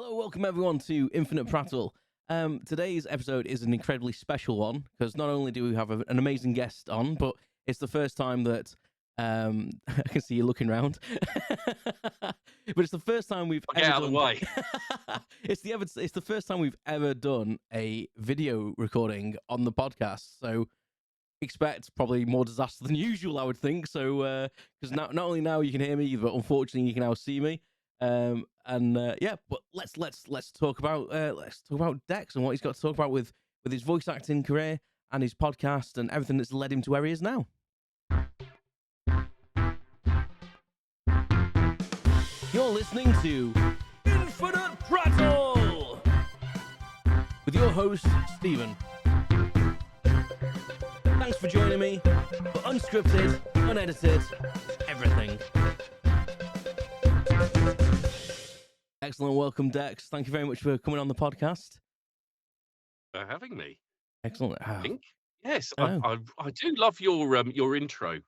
Hello, welcome everyone to Infinite Prattle. Today's episode is an incredibly special one because not only do we have an amazing guest on, but it's the first time that I can see you looking around. But it's the first time we've Get ever out of done. the way. It's the first time we've ever done a video recording on the podcast. So expect probably more disaster than usual, I would think. So because not only now you can hear me, but unfortunately you can now see me. Yeah, but let's talk about Dex and what he's got to talk about with his voice acting career and his podcast and everything that's led him to where he is now. You're listening to Infinite Prattle with your host Stephen. Thanks for joining me for unscripted, unedited, everything. Excellent. Welcome, Dex. Thank you very much for coming on the podcast. For having me. Excellent. I think. Yes, Oh. I do love your intro.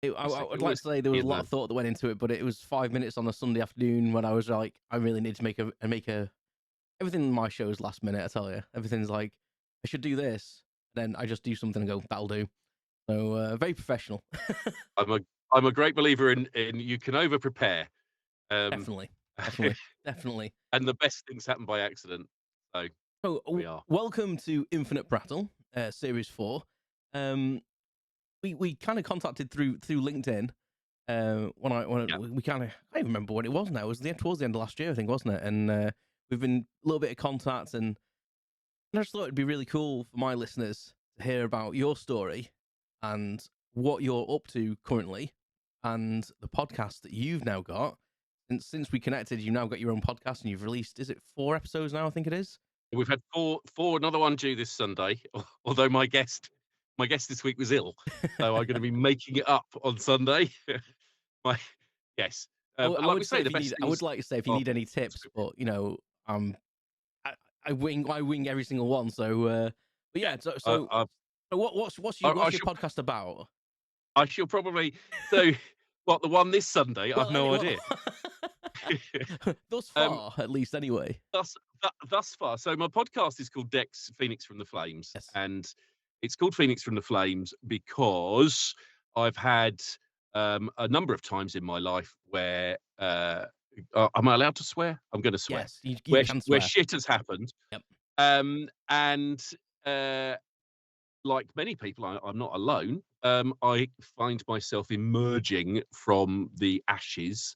I would like to say there was a lot of thought that went into it, but it was 5 minutes on a Sunday afternoon when I was like, I really need to make a. Everything in my show is last minute. I tell you, everything's like, I should do this. Then I just do something and go, that'll do. So very professional. I'm a great believer in you can over prepare. Definitely. And the best things happen by accident. So we are. Welcome to Infinite Prattle, Series 4. We kind of contacted through LinkedIn. We kind of, I don't even remember when it was now. It was towards the end of last year, I think, wasn't it? And we've been a little bit of contact, and I just thought it'd be really cool for my listeners to hear about your story and what you're up to currently, and the podcast that you've now got. And since we connected, you've now got your own podcast, and you've released, is it 4 episodes now? I think it is. We've had four, another one due this Sunday. Although my guest this week was ill, so I'm going to be making it up on Sunday. Yes. I would like to say if you need any tips, but you know, I wing every single one. So, but yeah. So what's your podcast about? I shall probably. So, what, the one this Sunday? I've no idea. Thus far, at least, anyway. Thus far. So my podcast is called Dex Phoenix from the Flames, yes. And it's called Phoenix from the Flames because I've had a number of times in my life where am I allowed to swear? I'm going to swear. Yes, you can swear. Where shit has happened. Yep. And like many people, I'm not alone. I find myself emerging from the ashes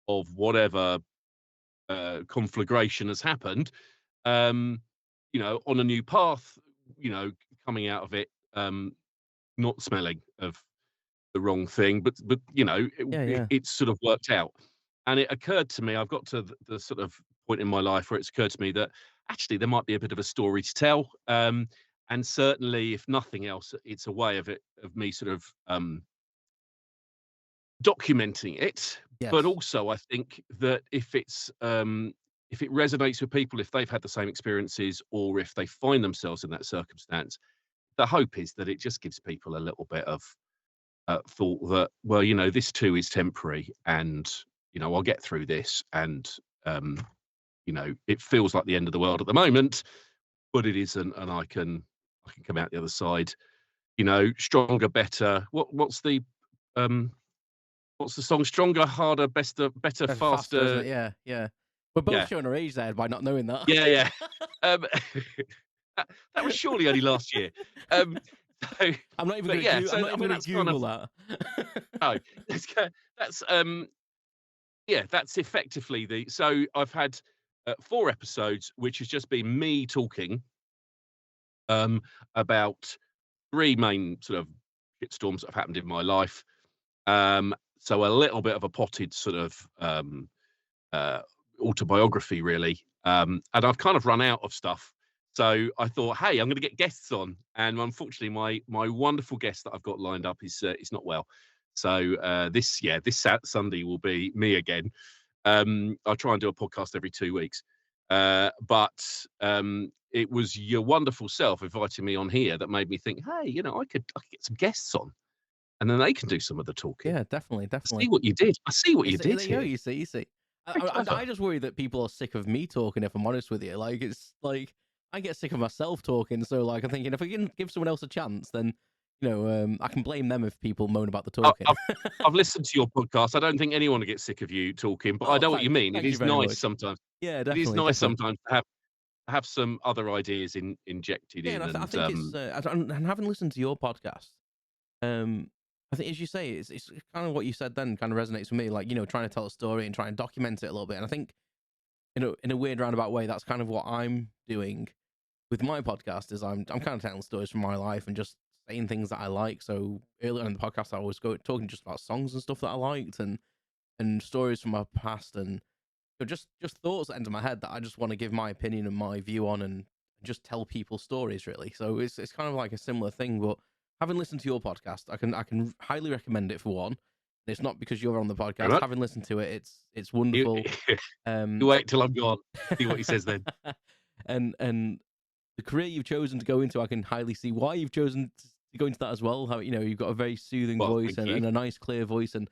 of whatever conflagration has happened, on a new path, coming out of it, not smelling of the wrong thing, but it's sort of worked out. And it occurred to me, I've got to the sort of point in my life where it's occurred to me that actually there might be a bit of a story to tell. And certainly, if nothing else, it's a way of me sort of documenting it. Yes. But also, I think that if it resonates with people, if they've had the same experiences, or if they find themselves in that circumstance, the hope is that it just gives people a little bit of thought that, well, this too is temporary, and I'll get through this, and it feels like the end of the world at the moment, but it isn't, and I can come out the other side, stronger, better. What's the song? Stronger, harder, better, faster. Yeah. We're both showing our age there by not knowing that. Yeah. That was surely only last year. So, I'm not even going to Google that. No, that's effectively so I've had 4 episodes, which has just been me talking about 3 main sort of shitstorms that have happened in my life. So a little bit of a potted sort of autobiography, really. And I've kind of run out of stuff. So I thought, hey, I'm going to get guests on. And unfortunately, my wonderful guest that I've got lined up is not well. So this Sunday will be me again. I try and do a podcast every 2 weeks. But it was your wonderful self inviting me on here that made me think, hey, I could get some guests on, and then they can do some of the talking. Yeah, definitely. I see what you did. There you go. You see. Very I clever. just worry that people are sick of me talking. If I'm honest with you, like it's like I get sick of myself talking. So like I'm thinking if I can give someone else a chance, then I can blame them if people moan about the I talking. I've listened to your podcast. I don't think anyone will get sick of you talking, but I Oh, know what you mean. It thank you is very nice much. sometimes. Yeah, It is definitely, nice definitely. sometimes to have some other ideas injected Yeah, and in, I and think it's and having listened to your podcast, um, I think as you say, it's kind of what you said then kind of resonates with me. Like trying to tell a story and try and document it a little bit. And I think in a weird roundabout way, that's kind of what I'm doing with my podcast. Is I'm kind of telling stories from my life and just saying things that I like. So earlier in the podcast, I always go talking just about songs and stuff that I liked and stories from my past and just thoughts that enter my head that I just want to give my opinion and my view on and just tell people stories really. So it's kind of like a similar thing. But having listened to your podcast, I can highly recommend it for one. It's not because you're on the very podcast. much. Having listened to it, it's You wonderful. you Um, wait till I'm gone. See what he says then. and the career you've chosen to go into, I can highly see why you've chosen to go into that as well. How you've got a very soothing Well, voice thank you. and a nice clear voice and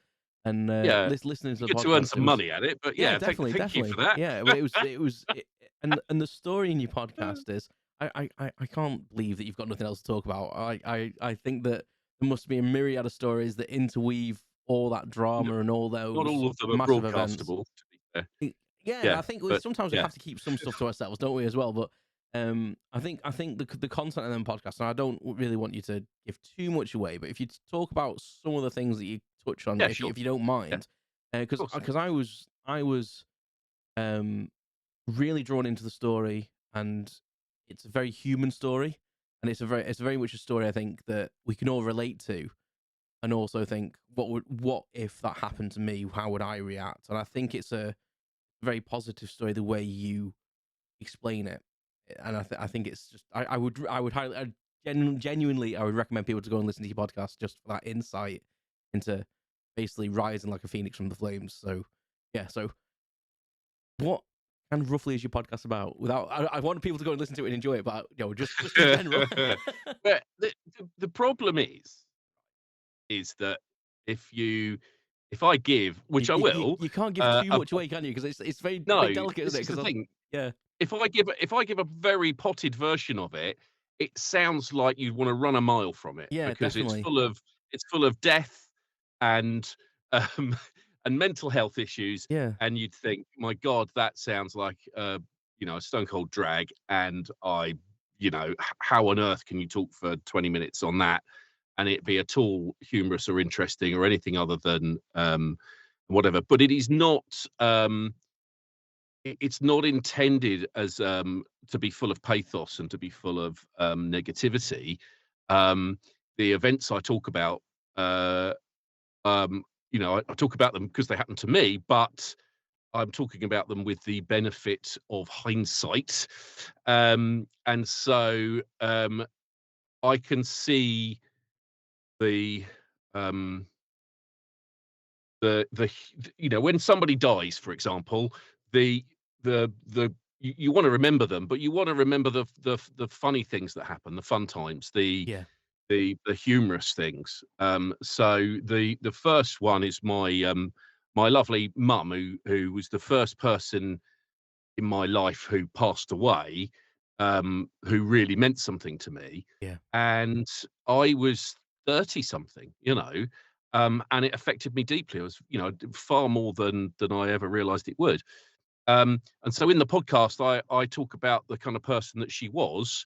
Yeah, listening to the good to earn podcast, it some was money at it, but yeah, yeah, definitely, thank you for definitely. that. Yeah, but and the story in your podcast is I can't believe that you've got nothing else to talk about. I think that there must be a myriad of stories that interweave all that N drama and all Not those all of them are massive events. broadcastable, to be fair. Yeah, and Yeah, I think but sometimes we yeah. have to keep some stuff to ourselves, don't we, as well? But I think the content of them podcasts, and I don't really want you to give too much away, but if you talk about some of the things that you touch on, Yeah, if you sure. if you don't Yeah, mind, of because course. I was um really drawn into the story, and it's a very human story, and it's very much a story I think that we can all relate to, and also think what if that happened to me? How would I react? And I think it's a very positive story the way you explain it, and I think it's just I would highly genuinely I would recommend people to go and listen to your podcast just for that insight into basically rising like a phoenix from the flames. So yeah, so what kind of roughly is your podcast about? Without I want people to go and listen to it and enjoy it, but just in general. But the problem is that if I give, you, which I you you will, you can't give too a much away, can you? Because it's very no, delicate, isn't this it? is the Because thing. yeah, If I give a very potted version of it, it sounds like you'd wanna run a mile from it yeah, because definitely, it's full of death and, um, and mental health issues, yeah, and you'd think, "My God, that sounds like, a stone cold drag," and how on earth can you talk for 20 minutes on that and it be at all humorous or interesting or anything other than, whatever? But it is not, it's not intended as to be full of pathos and to be full of negativity. The events I talk about, uh, I talk about them because they happen to me, but I'm talking about them with the benefit of hindsight, and so I can see the um, when somebody dies, for example, you want to remember them, but you want to remember the funny things that happen, the fun times, yeah, the humorous things. So the first one is my lovely mum, who was the first person in my life who passed away, who really meant something to me, yeah, and I was 30 something, and it affected me deeply. It was, far more than I ever realized it would. And so in the podcast, I talk about the kind of person that she was,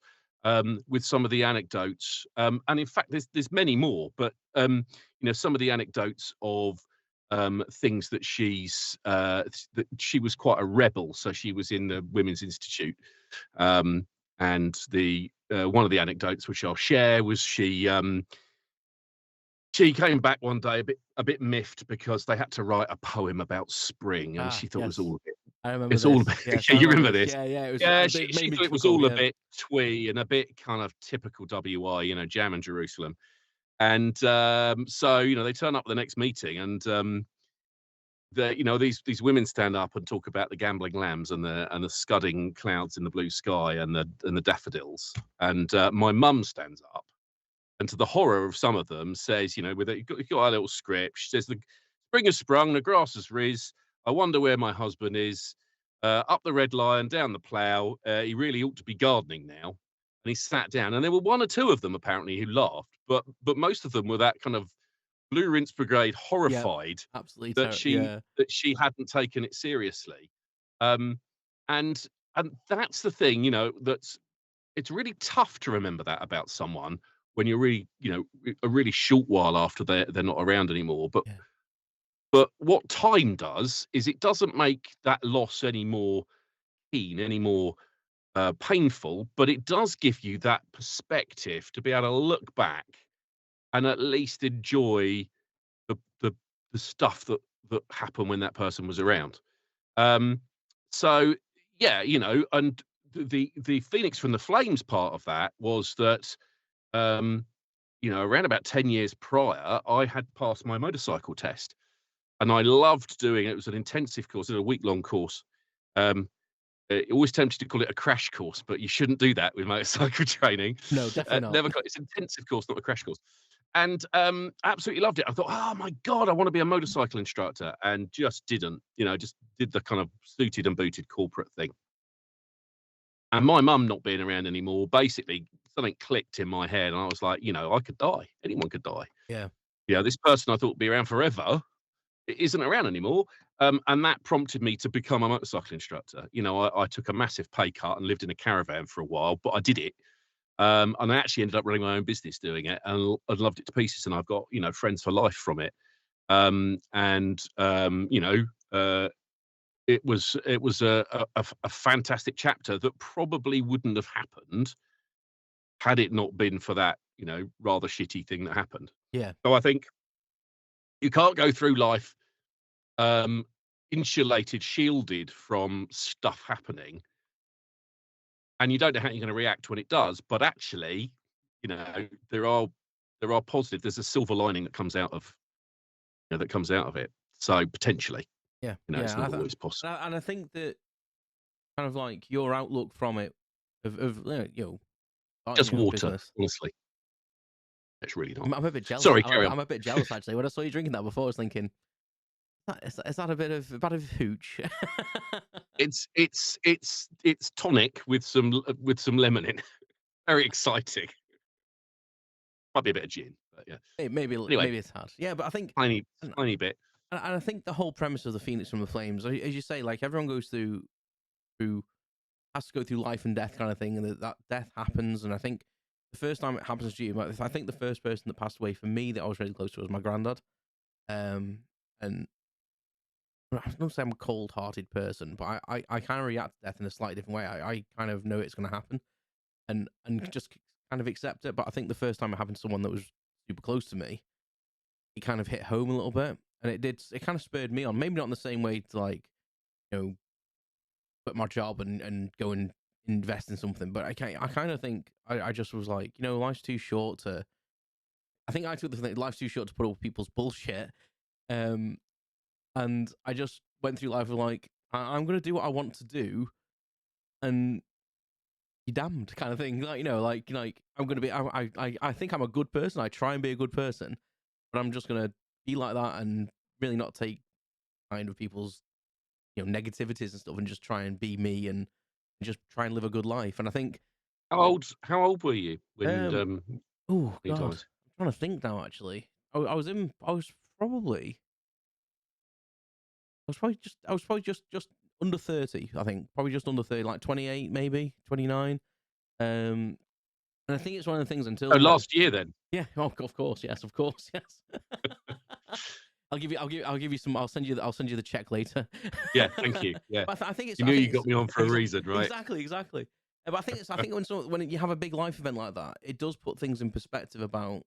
with some of the anecdotes, and in fact, there's many more, but some of the anecdotes of things that she was quite a rebel. So she was in the Women's Institute, and the one of the anecdotes which I'll share was she came back one day a bit miffed because they had to write a poem about spring, and she thought it was yes. all a bit I remember it's all a this. bit Yes, yeah, I you remember remember this. this? Yeah, yeah. It was. Yeah, It she made me thought it was chuckle. all a Yeah, bit twee and a bit kind of typical WI, Jam and Jerusalem. And, so, they turn up at the next meeting and, these women stand up and talk about the gambling lambs and the scudding clouds in the blue sky and the daffodils. And, my mum stands up and to the horror of some of them says, with you've got our little script, she says, "The spring has sprung, the grass has riz, I wonder where my husband is. Up the red line, down the plough. He really ought to be gardening now. And he sat down, and there were one or two of them apparently who laughed, but most of them were that kind of Blue Rinse Brigade, Yeah, horrified absolutely. that Yeah, she hadn't taken it seriously. Um, and and that's the thing, that's it's really tough to remember that about someone when you're really, a really short while after they're not around anymore. But yeah, but what time does is it doesn't make that loss any more keen, any more painful, but it does give you that perspective to be able to look back and at least enjoy the the, the stuff that happened when that person was around. Um, so yeah, and the Phoenix from the Flames part of that was that um, around about 10 years prior, I had passed my motorcycle test and I loved doing it. It was an intensive course, it was a week-long course. Um, it always tempted to call it a crash course, but you shouldn't do that with motorcycle training. no, definitely not. Never got it's an intensive course, not a crash course. And absolutely loved it. I thought, oh my God, I want to be a motorcycle instructor, and just didn't, just did the kind of suited and booted corporate thing. And my mum not being around anymore, basically something clicked in my head, and I was like, I could die. Anyone could die. Yeah, This person I thought would be around forever isn't around anymore. And that prompted me to become a motorcycle instructor. I took a massive pay cut and lived in a caravan for a while, but I did it. And I actually ended up running my own business doing it, and I loved it to pieces. And I've got friends for life from it. And it was a fantastic chapter that probably wouldn't have happened had it not been for that rather shitty thing that happened. yeah, So I think you can't go through life um, insulated, shielded from stuff happening, and you don't know how you're going to react when it does. But actually, there are positive. There's a silver lining that comes out of it. So potentially, yeah, it's yeah. not always possible. And I think that kind of like your outlook from it of starting Just your own water, business. honestly. It's really not. I'm a bit jealous. Sorry, carry on. I'm a bit jealous actually. When I saw you drinking that before, I was thinking, is that a bit of hooch? It's tonic with some lemon in. Very exciting. Might be a bit of gin, but yeah. Anyway, Maybe it's hard. Yeah, but I think, tiny and, tiny bit. and I think the whole premise of the Phoenix from the Flames, as you say, like everyone goes through has to go through life and death kind of thing, and that death happens. And I think the first time it happens to you, I think the first person that passed away for me that I was really close to was my granddad. And I don't say I'm a cold-hearted person, but I kind of react to death in a slightly different way. I kind of know it's going to happen, and just kind of accept it. But I think the first time it happened to someone that was super close to me, it kind of hit home a little bit, and it kind of spurred me on. Maybe not in the same way to like quit my job and go and invest in something, but I kind of think I just was like, life's too short to. I think I took the thing, life's too short to put up with people's bullshit. And I just went through life with like, I'm gonna do what I want to do, and be damned, kind of thing. Like I'm gonna be. I think I'm a good person. I try and be a good person, but I'm just gonna be like that and really not take kind of people's negativities and stuff, and just try and be me and just try and live a good life. And I think, How old were you when um, oh you god, died? I'm trying to think now. Actually, I was probably I was probably just under 30, I think. Probably just under 30, like 28 maybe, 29. And I think it's one of the things Oh, until last year then. yeah, of course, yes, of course, yes. I'll give you some. I'll send you the check later. Yeah, thank you. Yeah. But I think it's You I knew think you it's got me on for a reason, right? exactly. But I think when you have a big life event like that, it does put things in perspective about a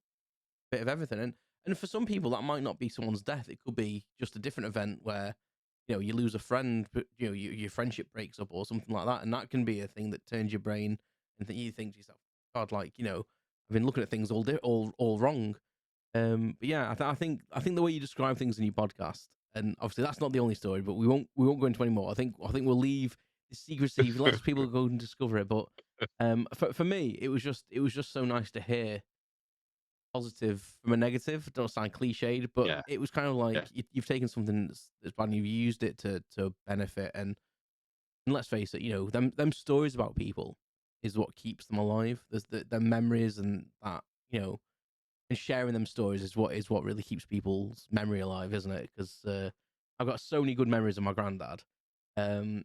bit of everything. And for some people, that might not be someone's death. It could be just a different event where you lose a friend, but your friendship breaks up or something like that, and that can be a thing that turns your brain and you think to yourself, God, like I've been looking at things all wrong. But yeah, I think the way you describe things in your podcast, and obviously that's not the only story, but we won't go into any more. I think we'll leave the secrecy, let people go and discover it. But for me, it was just so nice to hear positive from a negative. Don't sound cliched, but Yeah. it was kind of Yeah. like you've taken something that's bad and you've used it to benefit. And let's face it, them stories about people is what keeps them alive. There's their memories and that, and sharing them stories is what really keeps people's memory alive, isn't it? Because I've got so many good memories of my granddad. Um,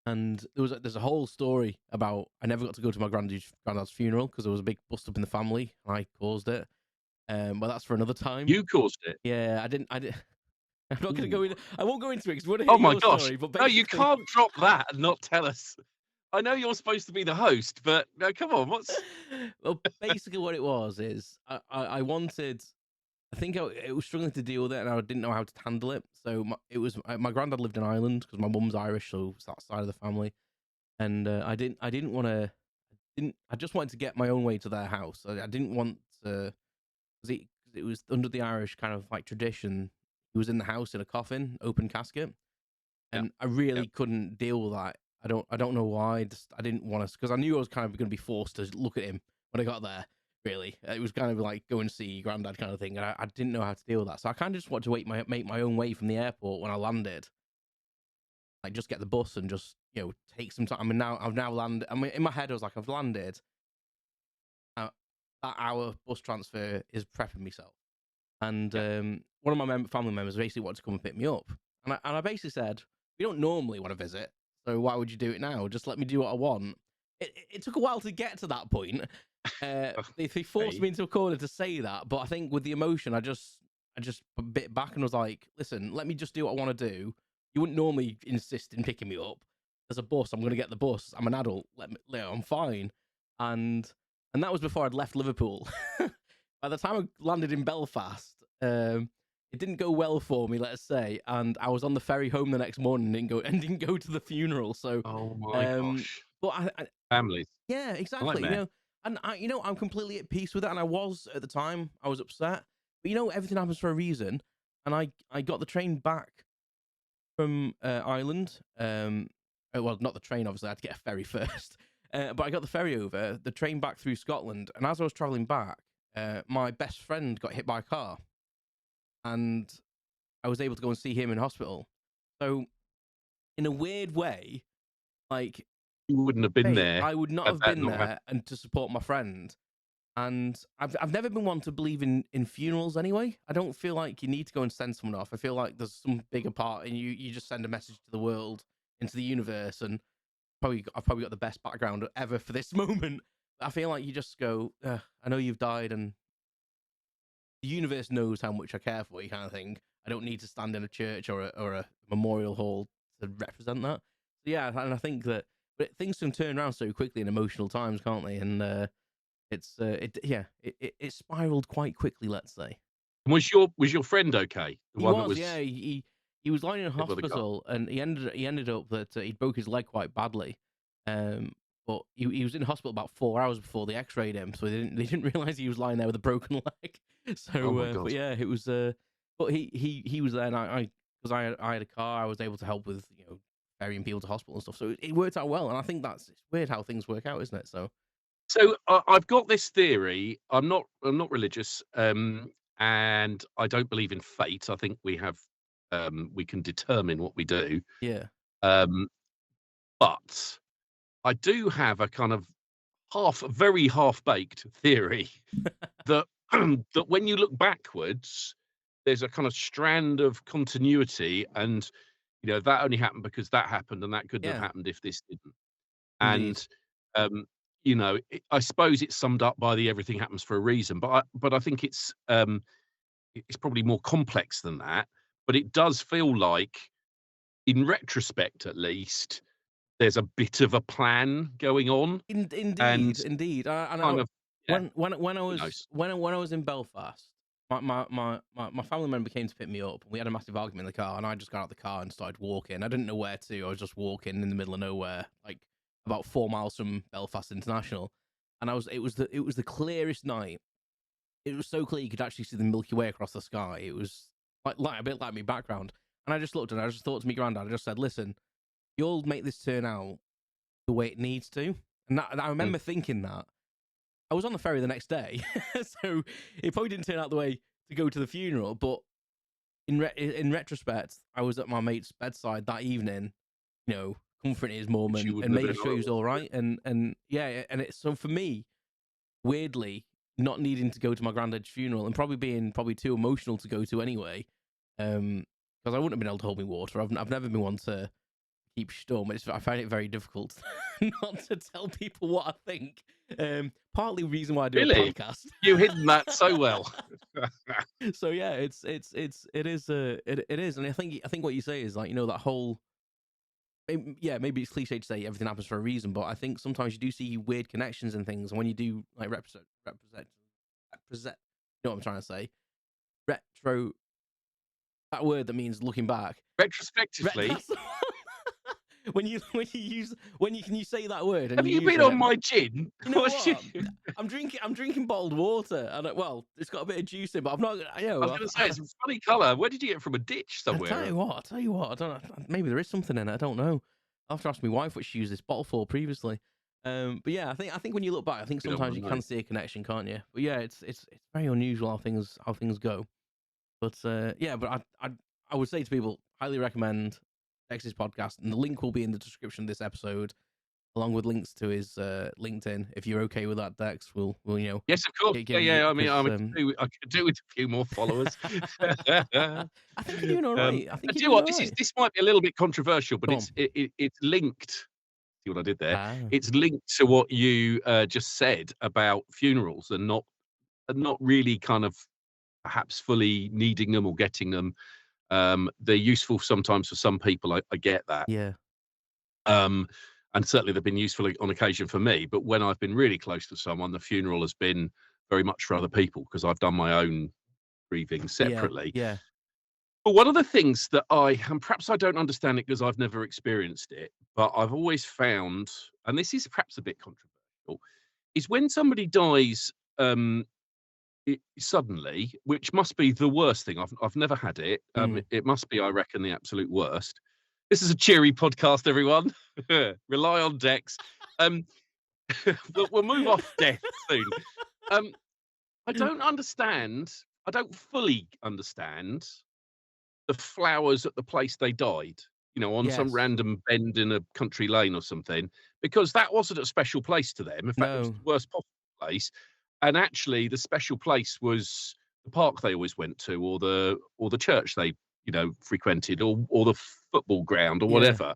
and there's a whole story about I never got to go to my granddad's funeral because there was a big bust up in the family and I caused it. But that's for another time. You caused it. Yeah, I didn't. I'm not going to go Ooh. in. I won't go into it because we want to Oh hear my your gosh. story. But No, you basically, can't drop that and not tell us. I know you're supposed to be the host, but no, come on. well, basically what it was is I wanted. I think I was struggling to deal with it, and I didn't know how to handle it. So my granddad lived in Ireland because my mum's Irish, so it's that side of the family. And I didn't want to. Didn't I just wanted to get my own way to their house. I didn't want to because it was under the Irish kind of like tradition. He was in the house in a coffin, open casket, Yeah. and I Yeah. really couldn't deal with that. I don't know why. I didn't want to because I knew I was kind of going to be forced to look at him when I got there. Really, it was kind of like go and see granddad kind of thing, and I didn't know how to deal with that. So I kind of just wanted to make my own way from the airport when I landed, like just get the bus and just take some time. I mean, now I've now landed. I mean, in my head I was like I've landed. That hour bus transfer is prepping myself. And Yeah. one of my family members basically wanted to come and pick me up. And I basically said, we don't normally want to visit, so why would you do it now? Just let me do what I want. It took a while to get to that point. They forced Okay. me into a corner to say that, but I think with the emotion, I just bit back and was like, listen, let me just do what I want to do. You wouldn't normally insist in picking me up. There's a bus. I'm going to get the bus. I'm an adult. I'm fine. And that was before I'd left Liverpool. By the time I landed in Belfast, it didn't go well for me, let's say, and I was on the ferry home the next morning and didn't go to the funeral. So, Oh my um, gosh. but Families. yeah, exactly. Nightmare. And I'm completely at peace with it, and I was at the time. I was upset, but everything happens for a reason. And I got the train back from Ireland. Well, not the train, obviously. I had to get a ferry first. But I got the ferry over, the train back through Scotland, and as I was traveling back, my best friend got hit by a car, and I was able to go and see him in hospital. So, in a weird way, like, You wouldn't have been hey, there I would not had have that been not happened. there and to support my friend. And I've never been one to believe in funerals anyway. I don't feel like you need to go and send someone off. I feel like there's some bigger part, and you just send a message to the world, into the universe, and I've probably got the best background ever for this moment. I feel like you just go, I know you've died, and the universe knows how much I care for you, kind of thing. I don't need to stand in a church or a memorial hall to represent that. So yeah, and I think that, but things can turn around so quickly in emotional times, can't they? And it spiraled quite quickly, let's say. Was your friend okay? The He one that was, yeah. was He was lying in hit by the car? hospital, and he ended up that he broke his leg quite badly. Um, but he was in hospital about 4 hours before they X-rayed him, so they didn't realize he was lying there with a broken leg. Oh So, my god. but yeah, it was. But he was there, and because I had a car, I was able to help with ferrying people to hospital and stuff. So it worked out well, and I think it's weird how things work out, isn't it? So So I've got this theory. I'm not religious, and I don't believe in fate. I think we can determine what we do. yeah, Um, but I do have a kind of very half-baked theory that that when you look backwards, there's a kind of strand of continuity, and that only happened because that happened, and that couldn't have yeah, happened if this didn't. indeed. And I suppose it's summed up by the everything happens for a reason, but I think it's probably more complex than that. But it does feel like, in retrospect, at least, there's a bit of a plan going on, and Indeed. And kind of yeah, when I who was knows? when I was in Belfast, my family member came to pick me up. We had a massive argument in the car, and I just got out of the car and started walking. I didn't know where to. I was just walking in the middle of nowhere, like about 4 miles from Belfast International. And it was the clearest night. It was so clear you could actually see the Milky Way across the sky. It was like a bit like my background. And I just looked and I just thought to my granddad, I just said, listen, you'll make this turn out the way it needs to. And I Mm, remember thinking that. I was on the ferry the next day, so it probably didn't turn out the way to go to the funeral. But in retrospect, I was at my mate's bedside that evening, comforting his mum Which you and wouldn't have making been sure he was all right. And yeah, and it's so for me, weirdly, not needing to go to my granddad's funeral and probably being too emotional to go to anyway, because I wouldn't have been able to hold my water. I've never been one to keep stum. I find it very difficult not to tell people what I think. Partly reason why I do a Really? podcast. You hidden that so well. So yeah, it is, and I think what you say is like that whole. Maybe it's cliche to say everything happens for a reason, but I think sometimes you do see weird connections and things, and when you do like represent, you know what I'm trying to say? Retro, that word that means looking back. Retrospectively, when you can you say that word? And have you use been it, on my gin? You know what? I'm drinking bottled water, and well, it's got a bit of juice in, but I'm not. I was going to say it's a funny colour. Where did you get it from? A ditch somewhere? I'll tell you what. I don't know. Maybe there is something in it. I don't know. I'll have to ask my wife what she used this bottle for previously. But yeah, I think when you look back, I think sometimes you can see a connection, can't you? But yeah, it's very unusual how things go. But yeah, but I would say to people, highly recommend Dex's podcast, and the link will be in the description of this episode, along with links to his LinkedIn. If you're okay with that, Dex, we'll Yes, of course. Yeah. I mean, I could do with a few more followers. I think you're doing all right. I think do you know what? This might be a little bit controversial, but it's linked. See what I did there? Ah. It's linked to what you just said about funerals and not really kind of perhaps fully needing them or getting them. They're useful sometimes for some people. I get that. Yeah. And certainly they've been useful on occasion for me. But when I've been really close to someone, the funeral has been very much for other people because I've done my own grieving separately. Yeah. But one of the things that and perhaps I don't understand it because I've never experienced it, but I've always found, and this is perhaps a bit controversial, is when somebody dies suddenly, which must be the worst thing. I've never had it. It must be, I reckon, the absolute worst. This is a cheery podcast, everyone. Rely on Dex. We'll move off death soon. I don't understand. I don't fully understand the flowers at the place they died. On some random bend in a country lane or something, because that wasn't a special place to them. In fact, it was the worst possible place. And actually, the special place was the park they always went to, or the church they frequented, or the football ground, or whatever.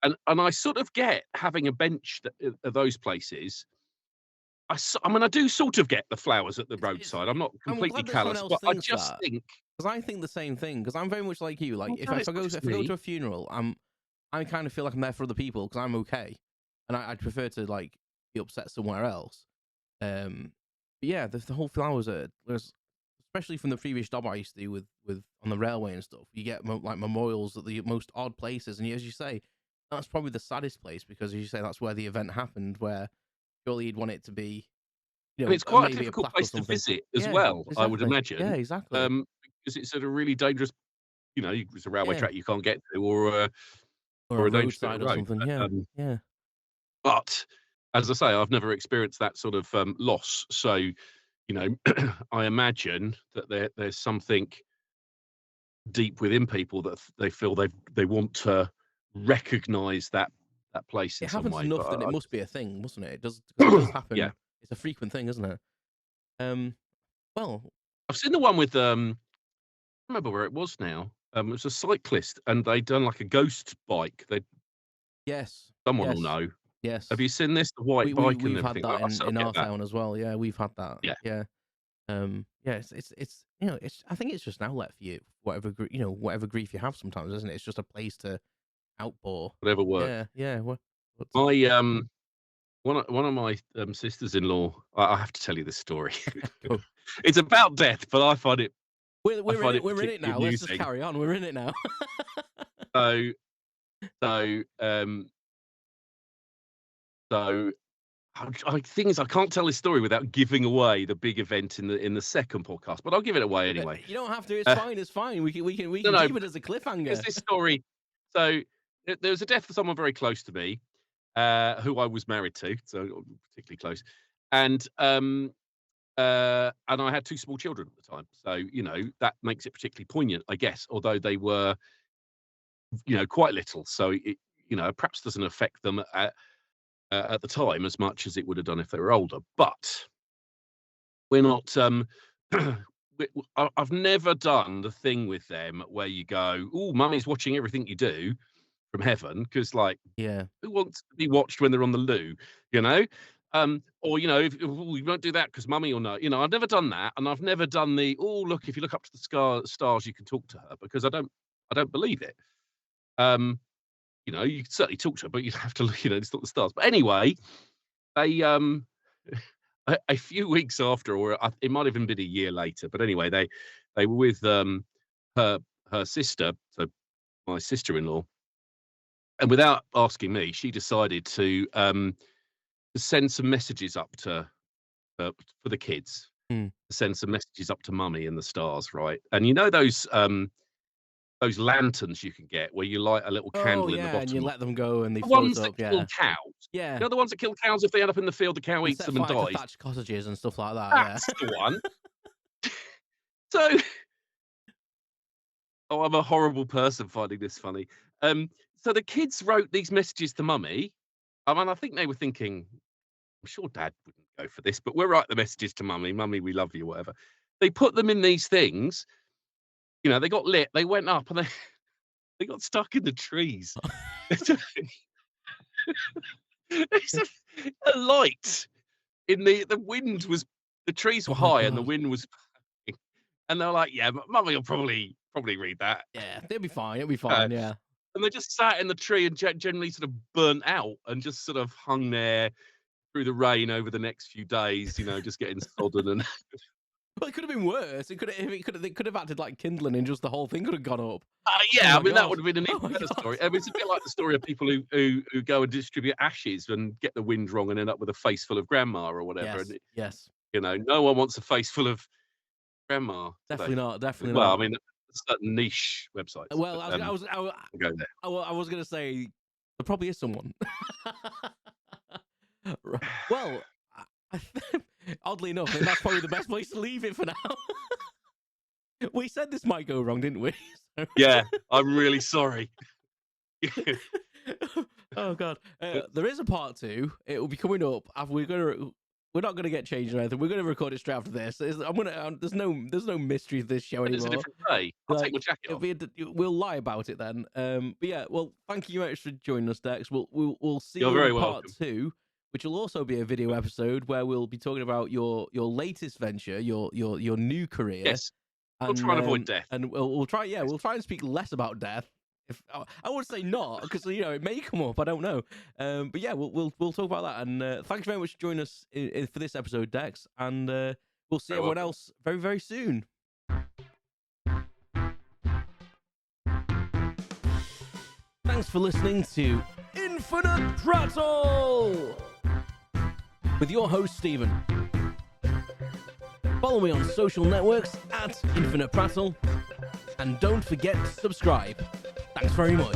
And I sort of get having a bench at those places. I mean, I do sort of get the flowers at the roadside. I'm not completely callous, but I just think, because I think the same thing. Because I'm very much like you. Like if I go to a funeral, I kind of feel like I'm there for other people because I'm okay, and I'd prefer to like be upset somewhere else. But yeah, the whole flowers there's, especially from the previous job I used to do with on the railway and stuff. You get like memorials at the most odd places, and as you say, that's probably the saddest place because, as you say, that's where the event happened. Where surely you'd want it to be, and it's quite a difficult place to visit as well. Exactly. I would imagine. Yeah, exactly. Because it's at a really dangerous, it's a railway track you can't get to, or a roadside or something. Yeah. But as I say, I've never experienced that sort of loss. So, I imagine that there's something deep within people that they feel they want to recognise that place in some way. It happens enough that it must be a thing, mustn't it? It does happen. Yeah. It's a frequent thing, isn't it? Well, I've seen the one with I don't remember where it was now. It was a cyclist, and they'd done like a ghost bike. Someone will know. Yes. Have you seen this? The white bike and we've everything. had that in our town as well. Yeah, we've had that. Yeah. It's I think it's just an outlet for you, whatever grief you have sometimes, isn't it? It's just a place to outpour. Whatever works. Yeah. My one of my sisters-in-law. I have to tell you this story. It's about death, but I find it. We're in it now. Let's just carry on. We're in it now. So I can't tell this story without giving away the big event in the second podcast, but I'll give it away anyway. You don't have to. It's fine. It's fine. We can keep it as a cliffhanger. There's this story. So there was a death of someone very close to me, who I was married to, so particularly close. and I had 2 small children at the time, so that makes it particularly poignant, I guess. Although they were, quite little, so it perhaps doesn't affect them at the time as much as it would have done if they were older. But we're not. I've never done the thing with them where you go, "Oh, mummy's watching everything you do from heaven," because Yeah. who wants to be watched when they're on the loo, you know? Or if we won't do that because mummy will know. I've never done that, and I've never done the look, if you look up to the stars, you can talk to her, because I don't believe it. You can certainly talk to her, but you'd have to look, it's not the stars. But anyway, they a few weeks after, or it might have even been a year later, but anyway, they were with her sister, so my sister-in-law, and without asking me, she decided to send some messages up to for the kids, Mm. to send some messages up to mummy and the stars, right? And those lanterns you can get where you light a little Oh candle in the yeah, and you bottom, let them go and they the float ones that up. kill Yeah. cows. Yeah. The ones that kill cows, if they end up in the field, the cow They eats set them and fire to dies. thatched cottages and stuff like that. Yeah. That's the one. So, I'm a horrible person finding this funny. So the kids wrote these messages to mummy. I mean, I think they were thinking, I'm sure dad wouldn't go for this, but we'll write the messages to mummy. Mummy, we love you, whatever. They put them in these things. They got lit. They went up and they got stuck in the trees. It's a light in the wind was, the trees were Oh my high and the God. wind was, and they're like, yeah, but mummy will probably read that. Yeah, they'll be fine. It'll be fine. Yeah. And they just sat in the tree and generally sort of burnt out and just sort of hung there through the rain over the next few days, just getting sodden and Well, it could have been worse. They could have acted like kindling, and just the whole thing could have gone up. yeah, Oh I my mean, that God. would have been an Oh even my better God. story. I mean, it's a bit like the story of people who go and distribute ashes and get the wind wrong and end up with a face full of grandma or whatever. Yes. And Yes. no one wants a face full of grandma, do Definitely they? not. Definitely Well, I not. mean, certain niche websites. Well, But, I was I'll go there. I was gonna say there probably is someone. Well, oddly enough, and that's probably the best place to leave it for now. We said this might go wrong, didn't we? So- Yeah, I'm really sorry. Oh God, there is a part 2. It will be coming up. We're not gonna get changed or anything. We're gonna record it straight after this. There's no mystery to this show It's a anymore. different day. I'll take my jacket off. We'll lie about it then. But yeah, well, thank you very much for joining us, Dex. We'll see You're you very in part welcome. 2, which will also be a video episode where we'll be talking about your latest venture, your new career. Yes, we'll try and avoid death. And we'll try and speak less about death. If I would say not, because it may come up. I don't know. But yeah, we'll talk about that. And thanks very much for joining us for this episode, Dex. And we'll see everyone else very, very soon. Thanks for listening to Infinite Prattle with your host, Stephen. Follow me on social networks at Infinite Prattle. And don't forget to subscribe. Thanks very much.